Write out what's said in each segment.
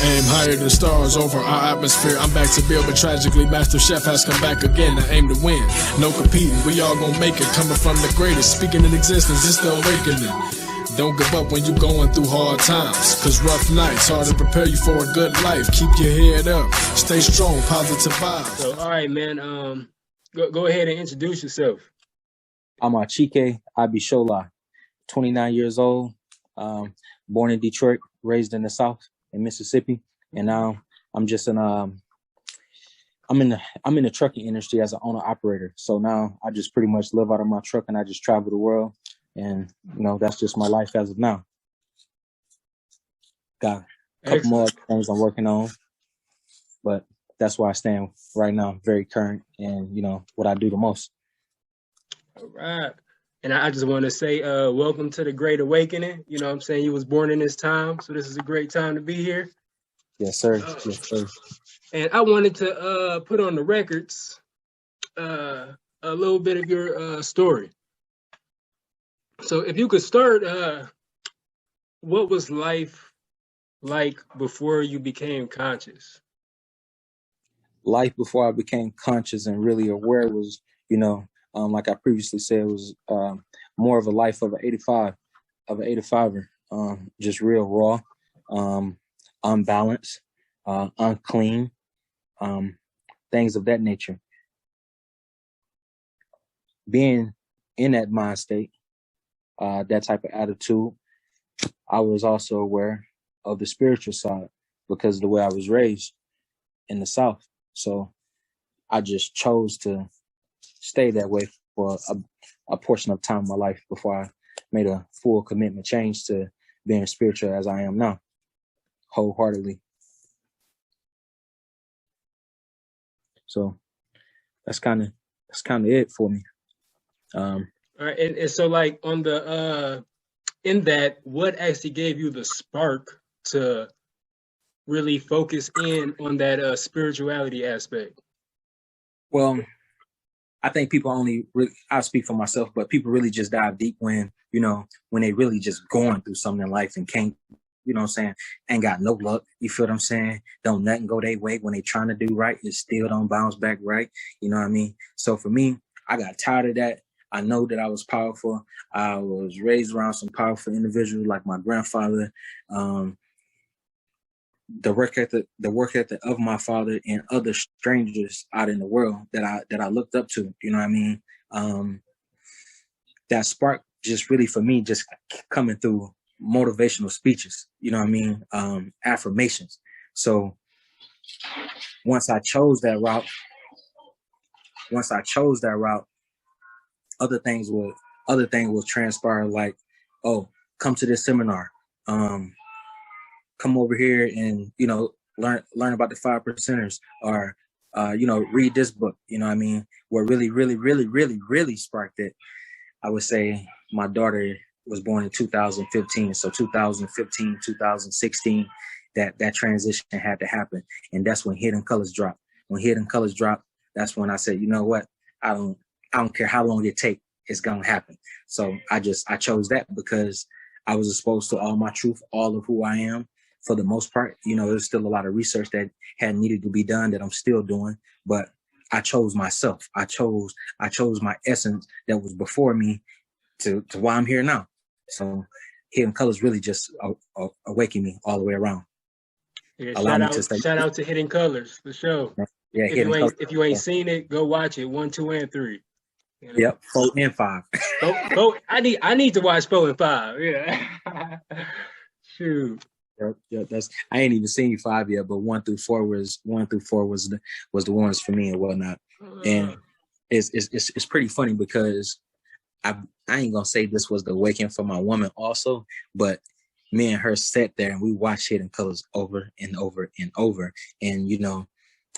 Aim higher than stars over our atmosphere. I'm back to build, but tragically Master Chef has come back again. I aim to win, no competing. We all gon' make it, coming from the greatest. Speaking in existence, it's the awakening. Don't give up when you going through hard times, cause rough nights hard to prepare you for a good life. Keep your head up, stay strong, positive vibes. So, all right, man. Go ahead and introduce yourself. I'm Achike Abishola, 29 years old, born in Detroit, raised in the South in Mississippi, and now I'm just I'm in the trucking industry as an owner operator. So now I just pretty much live out of my truck and I just travel the world, and that's just my life as of now. Got a couple more things I'm working on, but that's where I stand right now, very current, and what I do the most. All right. And I just want to say welcome to the Great Awakening. You know what I'm saying? You was born in this time, so this is a great time to be here. Yes, sir. Yes, sir. And I wanted to put on the records a little bit of your story. So if you could start, what was life like before you became conscious? Life before I became conscious and really aware was, like I previously said, was more of a life of an 85er, just real raw, unbalanced, unclean, things of that nature. Being in that mind state, that type of attitude, I was also aware of the spiritual side because of the way I was raised in the South. So I just chose to stay that way for a portion of time in my life before I made a full commitment change to being spiritual as I am now, wholeheartedly. So that's kind of it for me. All right, and so like on the in that, what actually gave you the spark to really focus in on that spirituality aspect? Well, I think people I'll speak for myself, but people really just dive deep when they really just going through something in life and can't, ain't got no luck. You feel what I'm saying? Don't nothing go their way when they trying to do right. It still don't bounce back right. You know what I mean? So for me, I got tired of that. I know that I was powerful. I was raised around some powerful individuals like my grandfather, the work ethic of my father and other strangers out in the world that I looked up to. You know what I mean? That spark just really for me just coming through motivational speeches. You know what I mean? Affirmations. So once I chose that route, other things will transpire, like, oh, come to this seminar. Come over here and, learn about the 5%ers, or, read this book, you know what I mean? What really, really, really, really, really sparked it, I would say my daughter was born in 2015. So 2015, 2016, that transition had to happen. And that's when Hidden Colors dropped. When Hidden Colors dropped, that's when I said, you know what? I don't care how long it takes, it's going to happen. So I chose that because I was exposed to all my truth, all of who I am. For the most part, there's still a lot of research that had needed to be done that I'm still doing, but I chose myself. I chose my essence that was before me to why I'm here now. So Hidden Colors really just awakened me all the way around. Yeah, shout out to Hidden Colors, the show. Yeah, if you ain't seen it, go watch it. 1, 2, and 3. Yep, 4 and 5. I need to watch 4 and 5. Yeah. Shoot. Yeah, I ain't even seen 5 yet, but 1 through 4 was the ones for me and whatnot. And it's pretty funny because I ain't gonna say this was the awakening for my woman also, but me and her sat there and we watched Hidden Colors over and over and over. And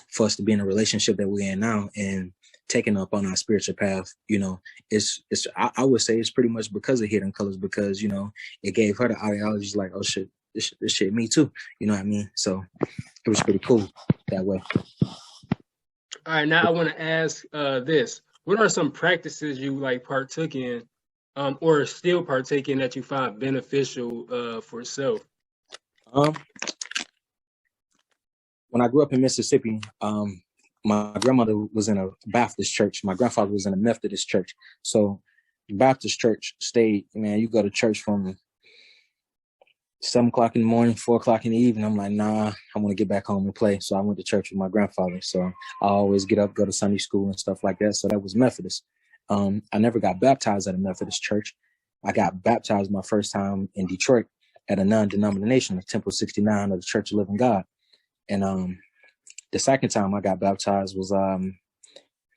for us to be in a relationship that we're in now and taking up on our spiritual path, I would say it's pretty much because of Hidden Colors, because it gave her the ideologies like, oh shit, this shit me too, you know what I mean? So it was pretty cool that way. All right, now I want to ask this: what are some practices you partook in, or still partake in, that you find beneficial for self? when I grew up in Mississippi, my grandmother was in a Baptist church. My grandfather was in a Methodist church. So Baptist church stayed, man, you go to church from 7 o'clock in the morning, 4 o'clock in the evening. I'm like, nah, I want to get back home and play. So I went to church with my grandfather. So I always get up, go to Sunday school and stuff like that. So that was Methodist. I never got baptized at a Methodist church. I got baptized my first time in Detroit at a non-denominational, Temple 69 of the Church of Living God. And the second time I got baptized was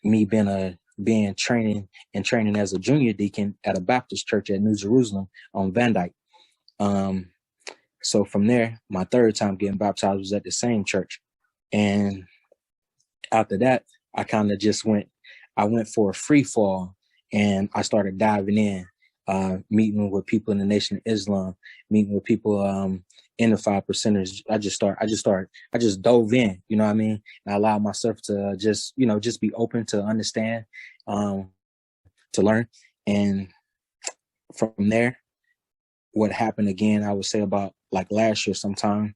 me being training as a junior deacon at a Baptist church at New Jerusalem on Van Dyke. So from there, my third time getting baptized was at the same church. And after that, I kind of just went for a free fall, and I started diving in, meeting with people in the Nation of Islam, meeting with people in the 5%ers. I just dove in, you know what I mean? And I allowed myself to just be open to understand, to learn. And from there, what happened again, I would say about like last year sometime,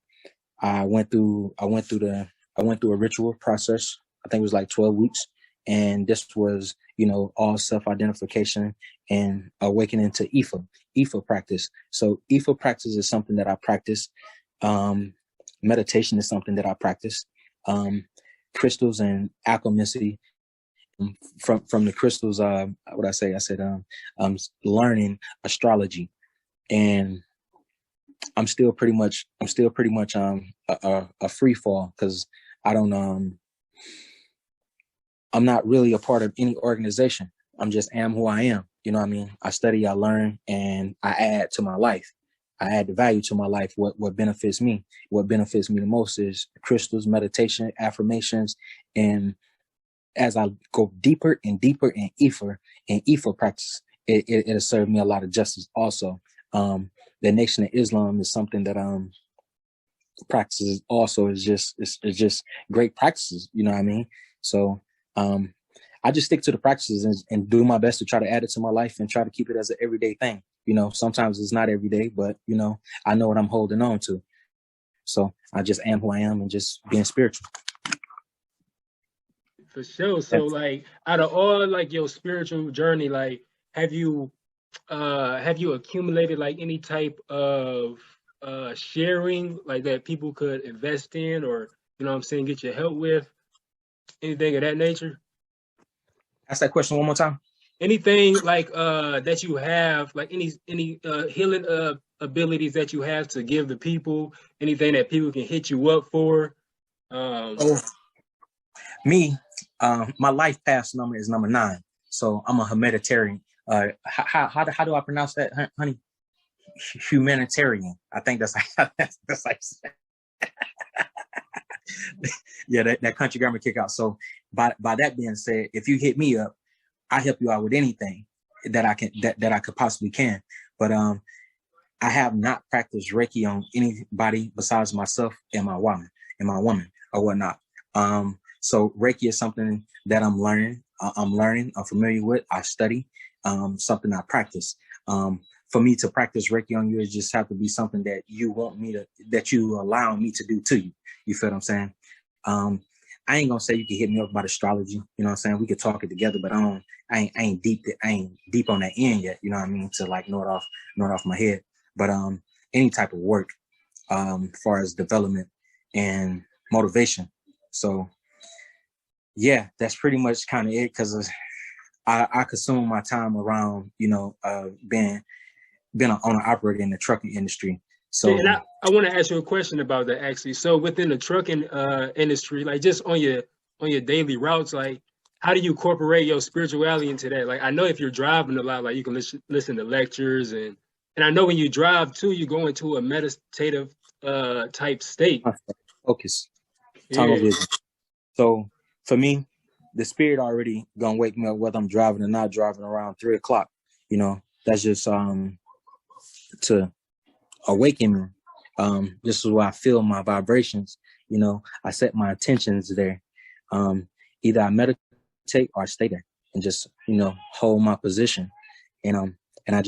I went through a ritual process. I think it was like 12 weeks. And this was, all self-identification and awakening to Ifa practice. So Ifa practice is something that I practice. Meditation is something that I practice. Crystals and alchemy. From the crystals, what I say? I said, learning astrology. And I'm still pretty much a free fall, because I'm not really a part of any organization. I'm just am who I am. You know what I mean? I study, I learn, and I add to my life. I add the value to my life. What benefits me? What benefits me the most is crystals, meditation, affirmations. And as I go deeper and deeper in Ifa practice, it'll serve me a lot of justice also. The Nation of Islam is something that practices also is just great practices, you know what I mean? So I just stick to the practices and do my best to try to add it to my life and try to keep it as an everyday thing. Sometimes it's not every day, but I know what I'm holding on to. So I just am who I am and just being spiritual. For sure. So like out of all like your spiritual journey, like have you accumulated like any type of sharing like that people could invest in, or get your help with, anything of that nature? Ask that question one more time. Anything like that you have, like any healing abilities that you have to give the people, anything that people can hit you up for? Me, my life path number is number 9. So I'm a humanitarian. How do I pronounce that, honey? Humanitarian. I think that's like yeah, that country grammar kick out. So by that being said, if you hit me up, I help you out with anything that I can that I could possibly can. But I have not practiced Reiki on anybody besides myself and my woman or whatnot. So Reiki is something that I'm learning. I'm familiar with. I study. Something I practice. For me to practice Reiki on you, it just have to be something that you allow me to do to you. You feel what I'm saying? I ain't gonna say you can hit me up about astrology. You know what I'm saying? We could talk it together, but I ain't deep on that end yet. You know what I mean? To like know it off my head. But any type of work, as far as development and motivation. So yeah, that's pretty much kind of it, because I consume my time around being an owner operator in the trucking industry. So and I want to ask you a question about that actually. So within the trucking industry, like just on your daily routes, like how do you incorporate your spirituality into that? Like I know if you're driving a lot, like you can listen to lectures, and I know when you drive too, you go into a meditative type state. Focus. Yeah. So for me, the spirit already gonna wake me up whether I'm driving or not driving around 3 o'clock. That's just to awaken me. This is where I feel my vibrations. I set my intentions there. Either I meditate or I stay there and just hold my position, and I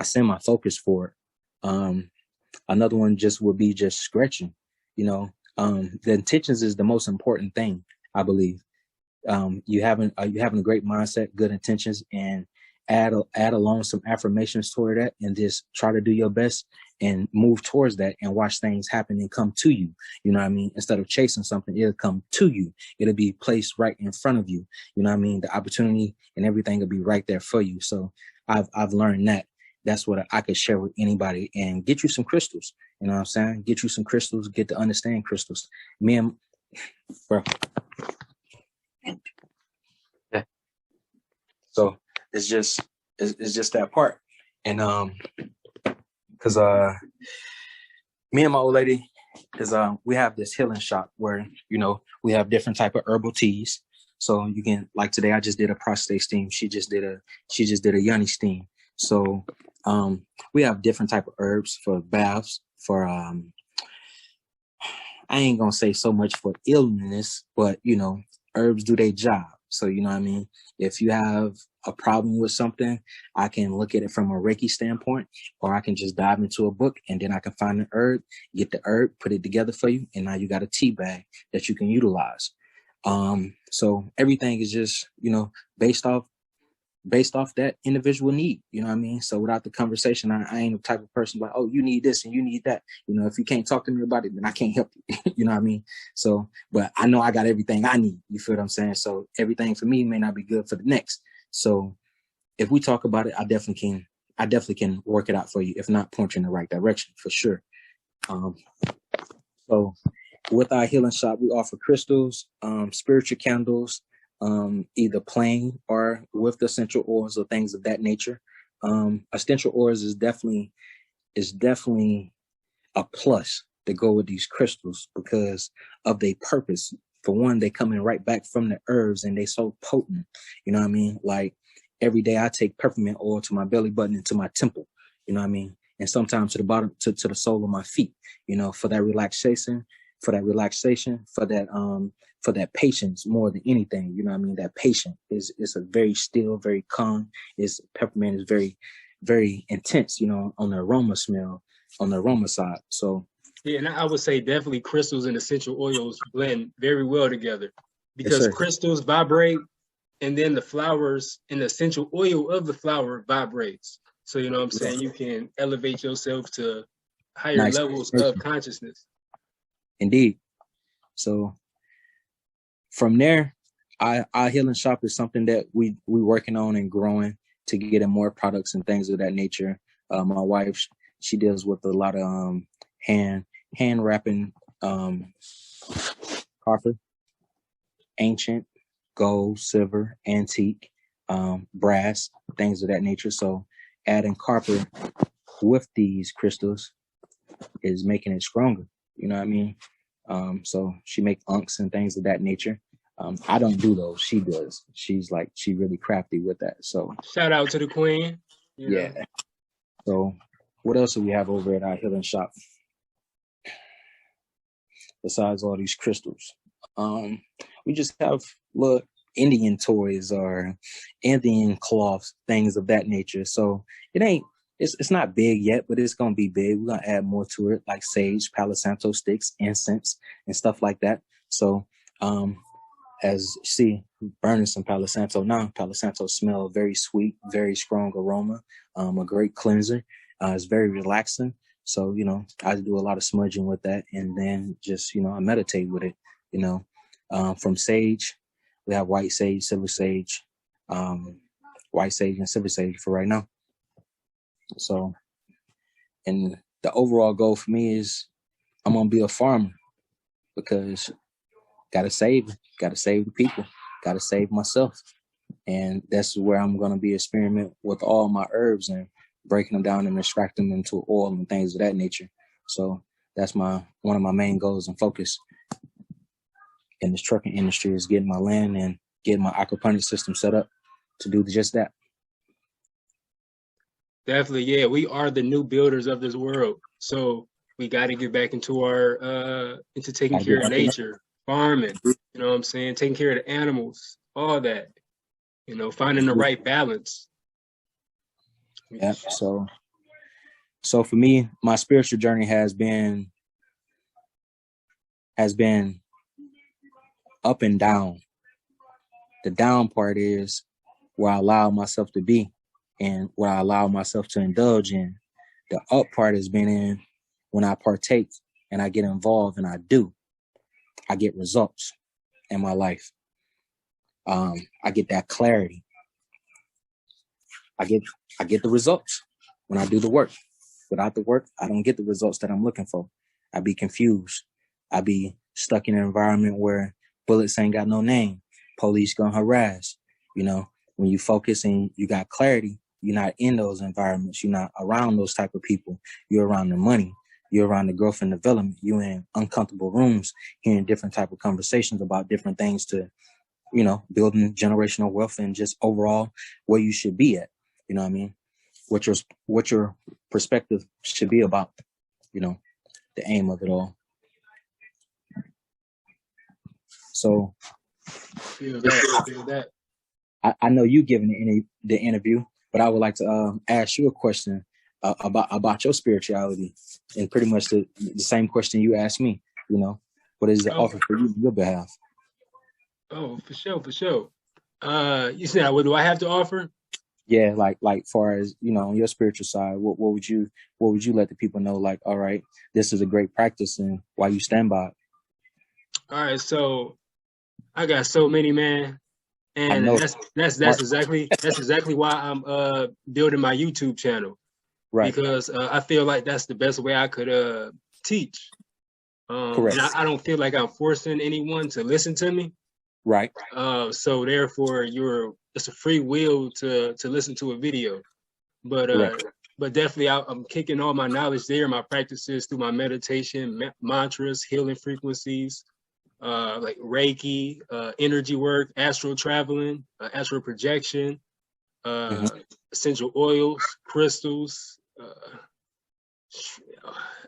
send my focus for it. Another one just would be just stretching. You know, the intentions is the most important thing, I believe. You having a great mindset, good intentions, and add along some affirmations toward that, and just try to do your best and move towards that, and watch things happen and come to you. You know what I mean? Instead of chasing something, it'll come to you. It'll be placed right in front of you. You know what I mean? The opportunity and everything will be right there for you. So I've learned that. That's what I could share with anybody. And get you some crystals. You know what I'm saying? Get you some crystals. Get to understand crystals. Me and bro. So it's just that part. And because me and my old lady is we have this healing shop where, you know, we have different type of herbal teas. So you can, like today I just did a prostate steam. She just did a yoni steam. So we have different type of herbs for baths, for I ain't gonna say so much for illness, but you know, herbs do their job. So you know what I mean? If you have a problem with something, I can look at it from a Reiki standpoint, or I can just dive into a book and then I can find an herb, get the herb, put it together for you, and now you got a tea bag that you can utilize. So everything is just, you know, based off that individual need, you know what I mean? So without the conversation, I ain't the type of person like, oh, you need this and you need that. You know, if you can't talk to me about it, then I can't help you. You know what I mean? So, but I know I got everything I need. You feel what I'm saying? So everything for me may not be good for the next. So if we talk about it, I definitely can work it out for you. If not, point you in the right direction for sure. So with our healing shop, we offer crystals, spiritual candles, either plain or with the essential oils or things of that nature. Essential oils is definitely a plus to go with these crystals because of their purpose. For one, they come in right back from the herbs and they so potent. You know what I mean? Like every day I take peppermint oil to my belly button and to my temple. You know what I mean? And sometimes to the bottom, to the sole of my feet, you know, for that relaxation, for that patience more than anything. You know what I mean? That patient is a very still, very calm. Peppermint is very, very intense, you know, on the aroma side. So yeah, and I would say definitely crystals and essential oils blend very well together because yes, crystals vibrate, and then the flowers and the essential oil of the flower vibrates. So you know what I'm saying? You can elevate yourself to higher levels of consciousness. Indeed. So from there, our healing shop is something that we working on and growing to get in more products and things of that nature. My wife, she deals with a lot of hand wrapping copper, ancient, gold, silver, antique, brass, things of that nature. So adding copper with these crystals is making it stronger. You know what I mean? So she make unks and things of that nature. I don't do those. She does. She really crafty with that. So shout out to the queen. Yeah. So what else do we have over at our healing shop? Besides all these crystals, we just have little Indian toys or Indian cloths, things of that nature. So it's not big yet, but it's gonna be big. We're gonna add more to it, like sage, Palo Santo sticks, incense, and stuff like that. So as you see, burning some Palo Santo now. Palo Santo smell very sweet, very strong aroma, a great cleanser. It's very relaxing. So, you know, I do a lot of smudging with that, and then just, you know, I meditate with it, you know. From sage, we have white sage, silver sage, white sage and silver sage for right now. So, and the overall goal for me is I'm going to be a farmer because gotta save the people, gotta save myself. And that's where I'm going to be experiment with all my herbs and breaking them down and extract them into oil and things of that nature. So that's one of my main goals and focus in this trucking industry is getting my land and getting my aquaponics system set up to do just that. Definitely, yeah. We are the new builders of this world. So we got to get back into into taking care of nature, farming, you know what I'm saying? Taking care of the animals, all that, you know, finding the right balance. Yeah. So for me, my spiritual journey has been has been up and down. The down part is where I allow myself to be and what I allow myself to indulge in. The up part has been in when I partake and I get involved and I get results in my life. I get that clarity. I get the results when I do the work. Without the work, I don't get the results that I'm looking for. I be confused. I be stuck in an environment where bullets ain't got no name. Police gonna harass. You know, when you focus and you got clarity, you're not in those environments. You're not around those type of people. You're around the money. You're around the growth and development. You're in uncomfortable rooms, hearing different type of conversations about different things to, you know, building generational wealth and just overall where you should be at. You know what I mean? What your perspective should be about, you know, the aim of it all. So Feel that. I know you giving the interview, but I would like to ask you a question about your spirituality, and pretty much the same question you asked me. You know, what is the offer for you on your behalf? Oh, for sure. You said, what do I have to offer? Yeah, like far as, you know, on your spiritual side, what would you let the people know? Like, all right, this is a great practice, and why you stand by it. All right, so I got so many, man, and that's exactly why I'm building my YouTube channel, right? Because I feel like that's the best way I could teach. Correct. And I don't feel like I'm forcing anyone to listen to me. Right. So therefore, it's a free will to listen to a video, but definitely I'm kicking all my knowledge there, my practices through my meditation, mantras, healing frequencies, like Reiki, energy work, astral traveling, astro projection, essential oils, crystals.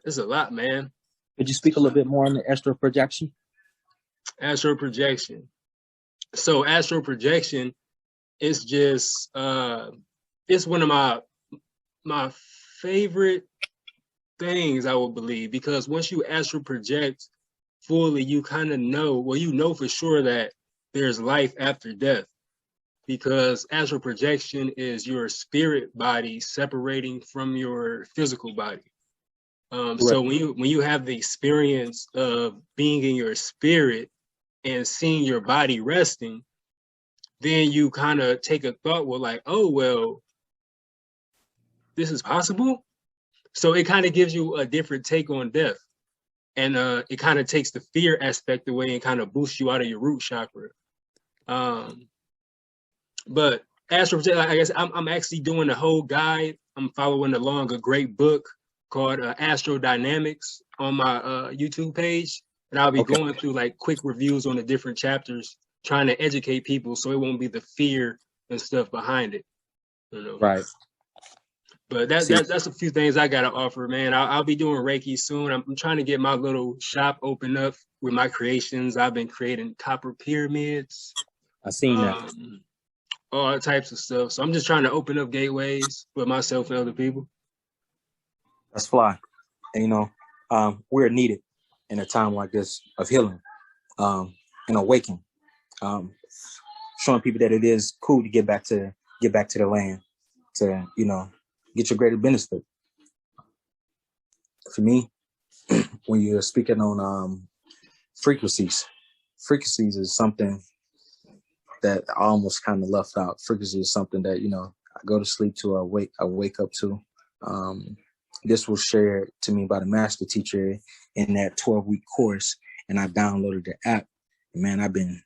There's a lot, man. Could you speak a little bit more on the astro projection? Astro projection. So astral projection is just it's one of my favorite things, I would believe, because once you astral project fully, you kind of know, well, you know for sure that there's life after death, because astral projection is your spirit body separating from your physical body. So when you have the experience of being in your spirit and seeing your body resting, then you kind of take a thought, well, like, oh, well, this is possible. So it kind of gives you a different take on death. And it kind of takes the fear aspect away and kind of boosts you out of your root chakra. But astro, I guess I'm actually doing a whole guide. I'm following along a great book called Astro Dynamics on my YouTube page. And I'll be going through like quick reviews on the different chapters, trying to educate people so it won't be the fear and stuff behind it. You know? Right. But that's a few things I got to offer, man. I'll be doing Reiki soon. I'm trying to get my little shop open up with my creations. I've been creating copper pyramids. I seen that. All types of stuff. So I'm just trying to open up gateways with myself and other people. That's fly. And, you know, we're needed in a time like this of healing and awakening. Showing people that it is cool to get back to the land, to, you know, get your greater benefit. For me, when you're speaking on frequencies is something that I almost kind of left out. Frequency is something that, you know, I go to sleep to, I wake up to. This was shared to me by the master teacher in that 12-week course, and I downloaded the app. And man, I've been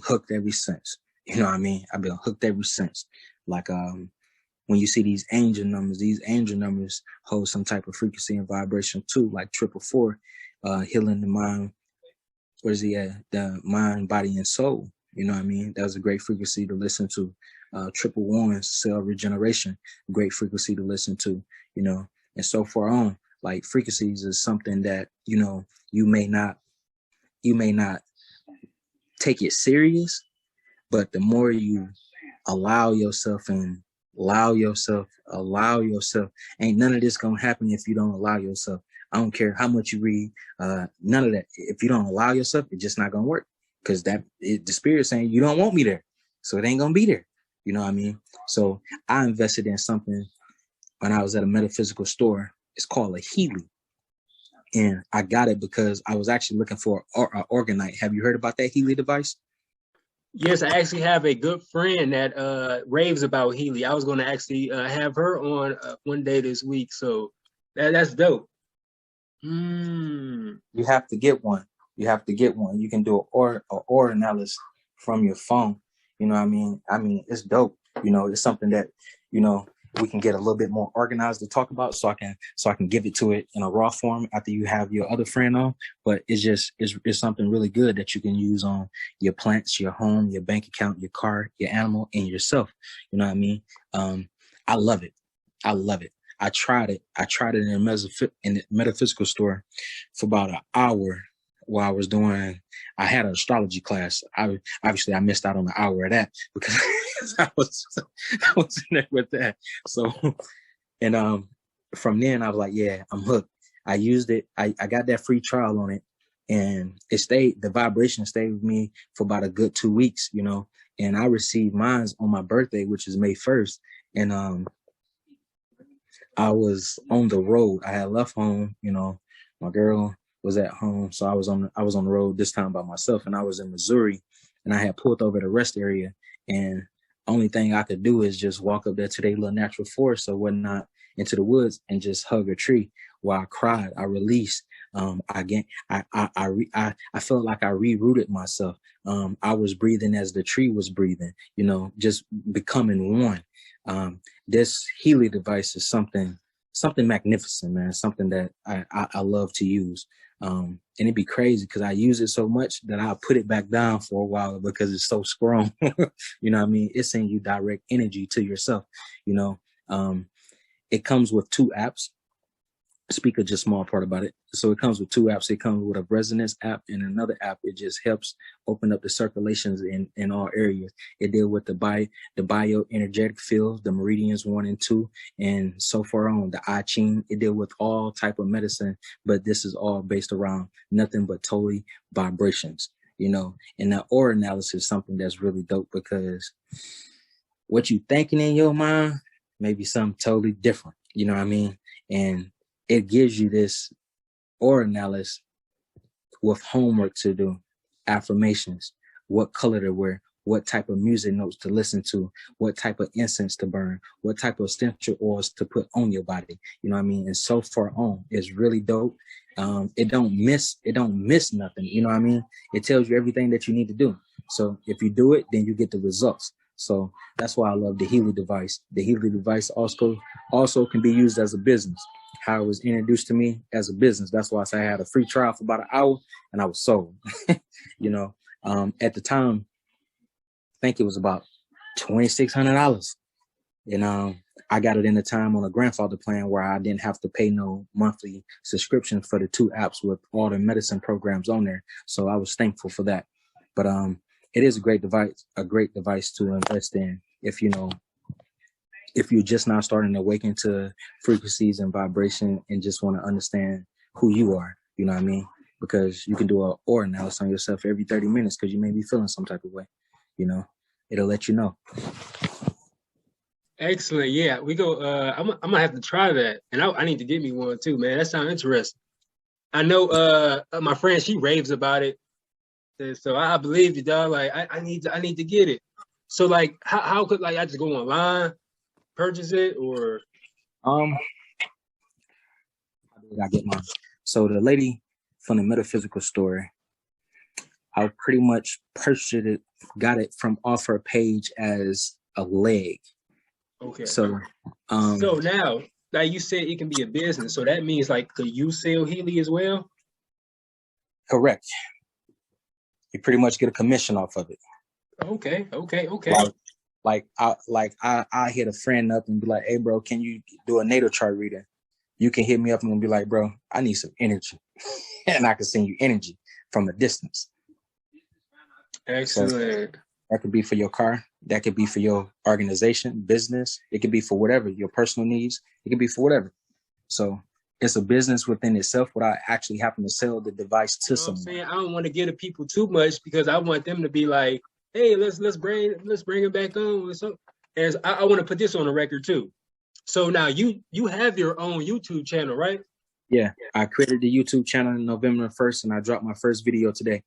hooked ever since. You know what I mean? I've been hooked ever since. Like when you see these angel numbers hold some type of frequency and vibration too, like 444, healing the mind. Where's the mind, body, and soul? You know what I mean? That was a great frequency to listen to. 111, cell regeneration, great frequency to listen to, you know, and so far on. Like frequencies is something that, you know, you may not take it serious, but the more you allow yourself, ain't none of this gonna happen if you don't allow yourself. I don't care how much you read. None of that. If you don't allow yourself, it's just not gonna work. Because the spirit's saying you don't want me there, so it ain't gonna be there. You know what I mean? So I invested in something when I was at a metaphysical store. It's called a Healy, and I got it because I was actually looking for an orgonite. Have you heard about that Healy device? Yes, I actually have a good friend that raves about Healy. I was going to actually have her on one day this week, so that's dope. You have to get one. You have to get one. You can do an aura analysis from your phone. You know what I mean? I mean, it's dope. You know, it's something that, you know, we can get a little bit more organized to talk about, so I can give it to it in a raw form after you have your other friend on. But it's something really good that you can use on your plants, your home, your bank account, your car, your animal, and yourself. You know what I mean? I love it. I love it. I tried it. In the metaphysical store for about an hour while I had an astrology class. I missed out on an hour of that because I was in there with that. So, and from then I was like, yeah, I'm hooked. I used it. I got that free trial on it, and the vibration stayed with me for about a good 2 weeks, you know, and I received mine on my birthday, which is May 1st. And, I was on the road. I had left home, you know, my girl was at home. So I was on the road this time by myself, and I was in Missouri, and I had pulled over the rest area, and only thing I could do is just walk up there to their little natural forest or whatnot into the woods and just hug a tree while I cried. I released. I felt like I rerouted myself. I was breathing as the tree was breathing, you know, just becoming one. This Healy device is something magnificent, man. Something that I love to use. And it'd be crazy because I use it so much that I'll put it back down for a while because it's so strong. You know what I mean? It's sending you direct energy to yourself. You know, it comes with 2 apps. Speak just small part about it. So it comes with 2 apps. It comes with a resonance app and another app. It just helps open up the circulations in all areas. It deals with the bioenergetic fields, the meridians 1 and 2, and so far on the Achikes. It deals with all type of medicine, but this is all based around nothing but totally vibrations, you know. And that aura analysis is something that's really dope because what you thinking in your mind may be something totally different. You know what I mean? And it gives you this aura analysis with homework to do, affirmations, what color to wear, what type of music notes to listen to, what type of incense to burn, what type of essential oils to put on your body. You know what I mean? And so far on, it's really dope. It don't miss nothing. You know what I mean? It tells you everything that you need to do. So if you do it, then you get the results. So that's why I love the Healy device. The Healy device also can be used as a business. How it was introduced to me as a business. That's why I say I had a free trial for about an hour and I was sold. You know, at the time, I think it was about $2,600. And I got it in the time on a grandfather plan where I didn't have to pay no monthly subscription for the 2 apps with all the medicine programs on there. So I was thankful for that. But it is a great device to invest in if you're just now starting to awaken to frequencies and vibration and just want to understand who you are, you know what I mean? Because you can do an aura analysis on yourself every 30 minutes because you may be feeling some type of way, you know, it'll let you know. Excellent. Yeah, we go. I'm gonna have to try that, and I need to get me one too, man. That sounds interesting. I know my friend, she raves about it, so I believe you, dog. Like I need to get it. So like, how could I just go online, purchase it, or how did I get mine? So the lady from the metaphysical store, I pretty much purchased it, got it from off her page as a leg. Okay. So now, like you said, it can be a business. So that means like, could you sell Healy as well? Correct. You pretty much get a commission off of it. Okay. Like I hit a friend up and be like, hey bro, can you do a natal chart reading? You can hit me up and be like, bro, I need some energy. And I can send you energy from a distance. Excellent. So that could be for your car. That could be for your organization, business. It could be for whatever, your personal needs. It could be for whatever. So it's a business within itself without actually having to sell the device to You know what I'm someone. saying? I don't want to give the people too much because I want them to be like, hey, let's bring it back on. So, and I want to put this on the record too. So now you have your own YouTube channel, right? Yeah, I created the YouTube channel on November 1st, and I dropped my first video today.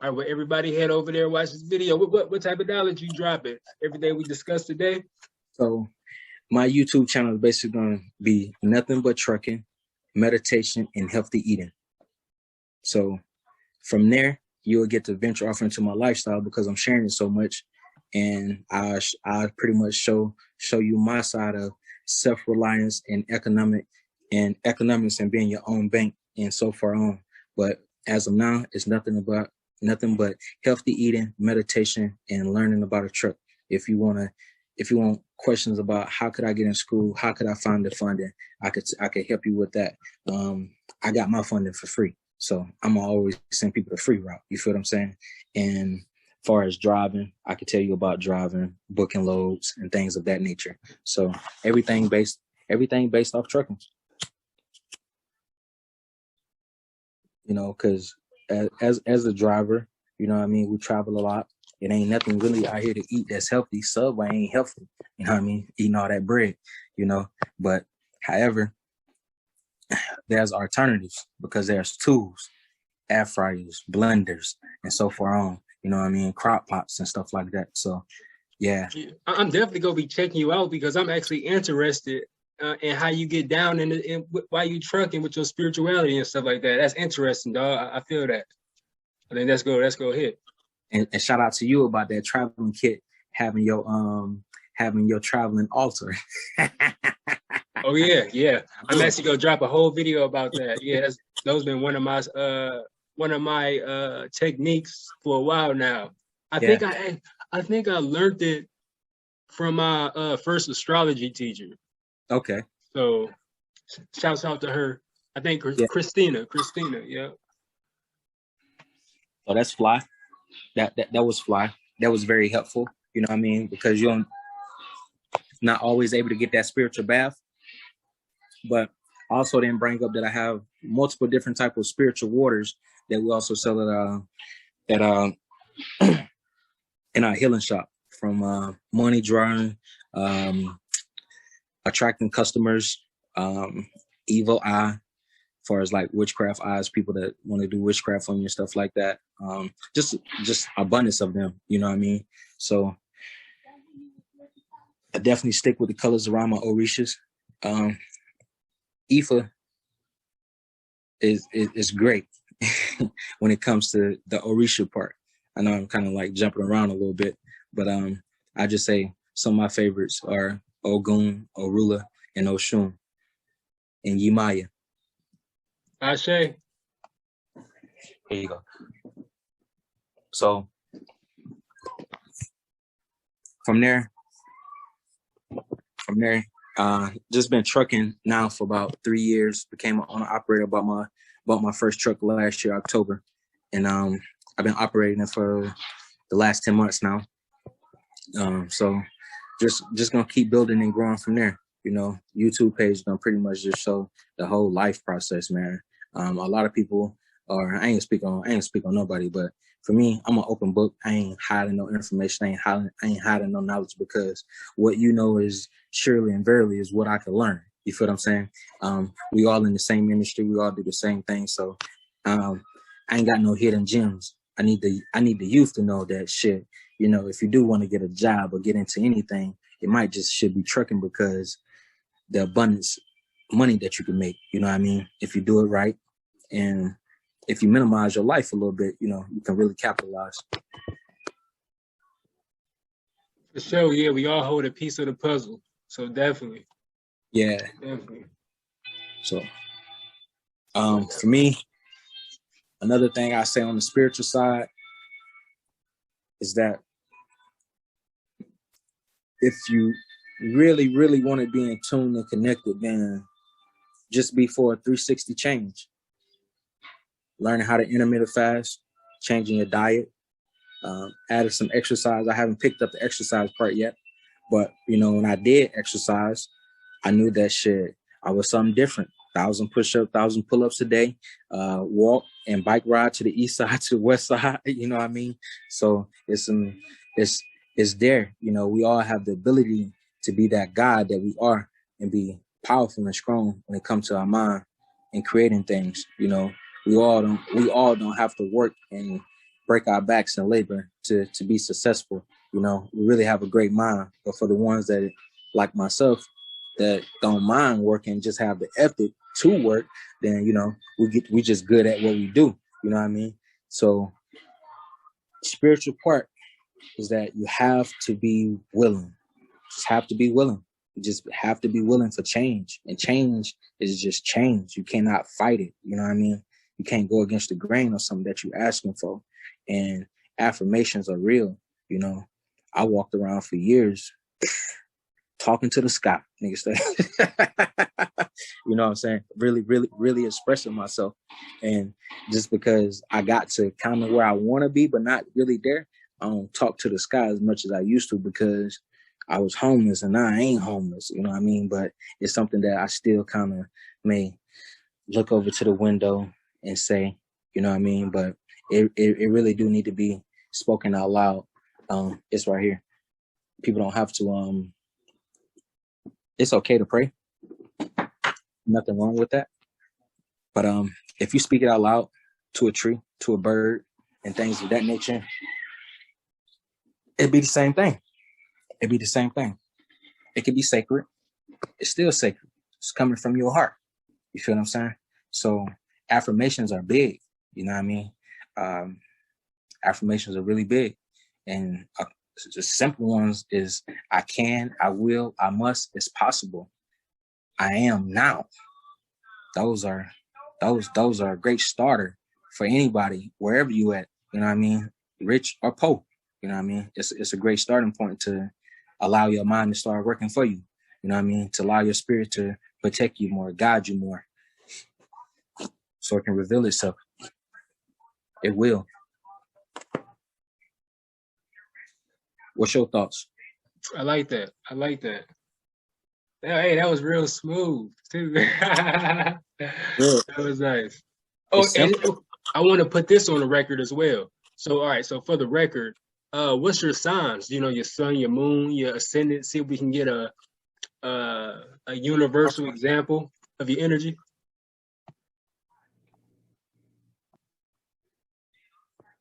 All right, well, everybody head over there and watch this video. What type of knowledge you dropping? Everything we discussed today? So my YouTube channel is basically going to be nothing but trucking, meditation, and healthy eating. So from there, you'll get to venture off into my lifestyle because I'm sharing it so much. And I pretty much show you my side of self-reliance and economics and being your own bank and so far on. But as of now, it's nothing but healthy eating, meditation, and learning about a truck. If you want questions about how could I get in school, how could I find the funding, I could help you with that. I got my funding for free, so I'm always send people the free route. You feel what I'm saying? And as far as driving, I could tell you about driving, booking loads, and things of that nature. So everything based off trucking. You know, because as a driver, you know what I mean, we travel a lot. It ain't nothing really out here to eat that's healthy. Subway ain't healthy. You know what I mean? Eating all that bread, you know. But however, there's alternatives because there's tools, air fryers, blenders, and so far on. You know what I mean? Crock pots and stuff like that. So, yeah. I'm definitely gonna be checking you out because I'm actually interested in how you get down in why you trucking with your spirituality and stuff like that. That's interesting, dog. I feel that. I think let's go ahead. And shout out to you about that traveling kit having your traveling altar. Oh yeah. I'm actually gonna drop a whole video about that. Yeah, those been one of my techniques for a while now. I think I learned it from my first astrology teacher. Okay. So shouts out to her. I think Christina, yeah. Oh, that's fly. That was fly. That was very helpful. You know what I mean? Because you're not always able to get that spiritual bath. But also didn't bring up that I have multiple different types of spiritual waters that we also sell at in our healing shop, from money drawing, attracting customers, evil eye, as far as like witchcraft eyes, people that want to do witchcraft on you and stuff like that. Just abundance of them, you know what I mean? So I definitely stick with the colors around my orishas. Ifa is great when it comes to the orisha part. I know I'm kind of like jumping around a little bit, but I just say some of my favorites are Ogun, Orula, and Oshun, and Yimaya. Ashe. Here you go. So from there, just been trucking now for about 3 years. Became an owner operator. Bought my first truck last year, October, and I've been operating it for the last 10 months now. So just gonna keep building and growing from there. You know, YouTube page is gonna pretty much just show the whole life process, man. A lot of people are. I ain't speak on nobody, but for me, I'm an open book. I ain't hiding no information. I ain't hiding no knowledge, because what you know is surely and verily is what I can learn. You feel what I'm saying? We all in the same industry. We all do the same thing. So I ain't got no hidden gems. I need the youth to know that shit. You know, if you do want to get a job or get into anything, it might just should be trucking, because the abundance money that you can make, you know what I mean? If you do it right, and if you minimize your life a little bit, you know, you can really capitalize. For sure, yeah, we all hold a piece of the puzzle. So definitely. Yeah. Definitely. So for me, another thing I say on the spiritual side is that if you really, really want to be in tune and connected, then just be for a 360 change. Learning how to intermittent fast, changing your diet, added some exercise. I haven't picked up the exercise part yet, but you know, when I did exercise, I knew that shit, I was something different. 1,000 push-ups, 1,000 pull-ups a day, walk and bike ride to the east side to the west side. You know what I mean? So it's there. You know, we all have the ability to be that God that we are and be powerful and strong when it comes to our mind and creating things. You know, we all don't have to work and break our backs and labor to be successful. You know, we really have a great mind. But for the ones that, like myself, that don't mind working, just have the ethic to work, then, you know, we just good at what we do. You know what I mean? So spiritual part is that you have to be willing. Just have to be willing. You just have to be willing for change. And change is just change. You cannot fight it. You know what I mean? You can't go against the grain or something that you're asking for. And affirmations are real. You know, I walked around for years talking to the sky, niggas say. You know what I'm saying? Really, really, really expressing myself. And just because I got to kind of where I want to be, but not really there, I don't talk to the sky as much as I used to because I was homeless and now I ain't homeless. You know what I mean? But it's something that I still kind of may look over to the window and say, you know what I mean? But it really do need to be spoken out loud. It's right here. People don't have to, it's okay to pray. Nothing wrong with that. But if you speak it out loud to a tree, to a bird, and things of that nature, it'd be the same thing. It'd be the same thing. It could be sacred. It's still sacred. It's coming from your heart. You feel what I'm saying? So affirmations are big. You know what I mean? Affirmations are really big. And the simple ones is I can, I will, I must, it's possible. I am now. Those are a great starter for anybody, wherever you at. You know what I mean? Rich or poor. You know what I mean? It's a great starting point to allow your mind to start working for you. You know what I mean? To allow your spirit to protect you more, guide you more, so it can reveal itself. It will. What's your thoughts? I like that. Hey, that was real smooth too. That was nice. Oh, and I want to put this on the record as well. So, all right. So for the record, what's your signs? You know, your sun, your moon, your ascendant. See if we can get a universal example of your energy.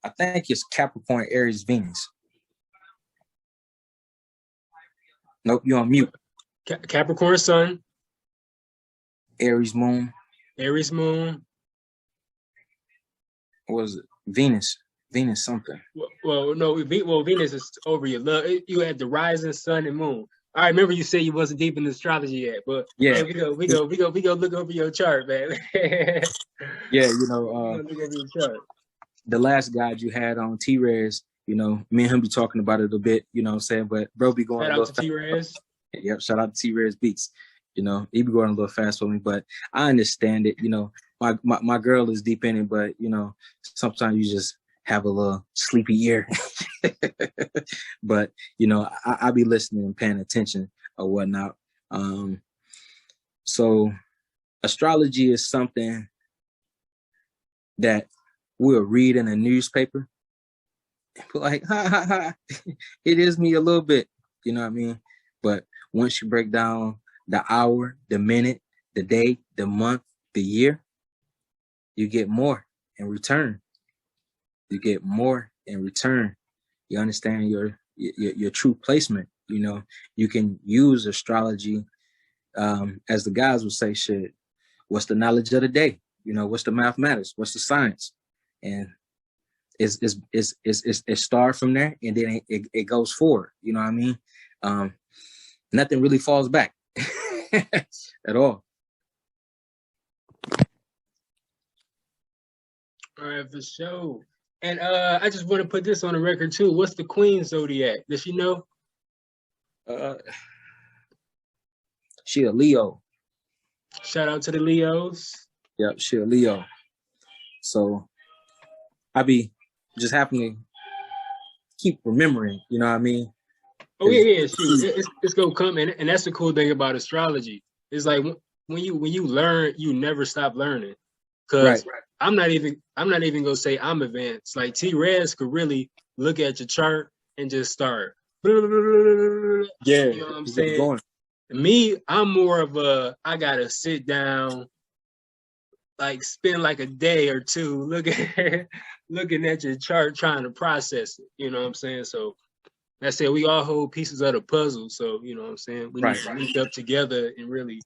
I think it's Capricorn, Aries, Venus. Nope, you're on mute. Capricorn sun. Aries moon. Aries moon. What was it? Venus. Venus something. Well, no. Venus is over your love. You had the rising sun and moon. I remember you said you wasn't deep in astrology yet, but yeah, hey, we go look over your chart, man. Yeah, you know, look over your chart. The last guide you had on T-Rez, you know, me and him be talking about it a bit, you know what I'm saying? But bro be going shout out to T-Rez. Yep, shout out to T-Rez Beats. You know, he be going a little fast for me, but I understand it. You know, my girl is deep in it, but you know, sometimes you just have a little sleepy ear. But you know, I be listening and paying attention or whatnot. So astrology is something that we'll read in a newspaper and be like, ha ha ha, it is me a little bit, you know what I mean? But once you break down the hour, the minute, the day, the month, the year, you get more in return. You get more in return. You understand your true placement. You know, you can use astrology, as the guys would say, shit, what's the knowledge of the day? You know, what's the mathematics? What's the science? And it's start from there, and then it goes forward. You know what I mean? Nothing really falls back at all. All right, for sure. And I just want to put this on the record too. What's the Queen zodiac? Does she know? She a Leo. Shout out to the Leos. Yep, she a Leo. So I be just happening to keep remembering, you know what I mean? Oh yeah, shoot. It's gonna come, and that's the cool thing about astrology. it's like when you learn, you never stop learning. Cause Right. I'm not even gonna say I'm advanced. Like T-Rez could really look at your chart and just start. Yeah, You know what I'm keep saying? going. Me, I'm more of a, I gotta sit down, like spend like a day or two looking at your chart, trying to process it. You know what I'm saying? So I said we all hold pieces of the puzzle. So you know what I'm saying? We need to link up together and really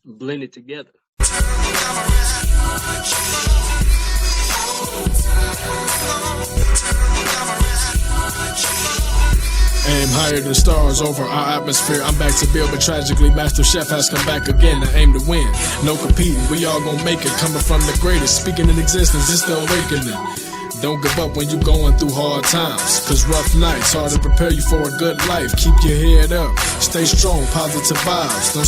blend it together. Aim higher than stars over our atmosphere. I'm back to build, but tragically, Master Chef has come back again. I aim to win. No competing, we all gon' make it. Coming from the greatest, speaking in existence, it's the awakening. Don't give up when you going through hard times, cause rough nights hard to prepare you for a good life. Keep your head up, stay strong, positive vibes. Don't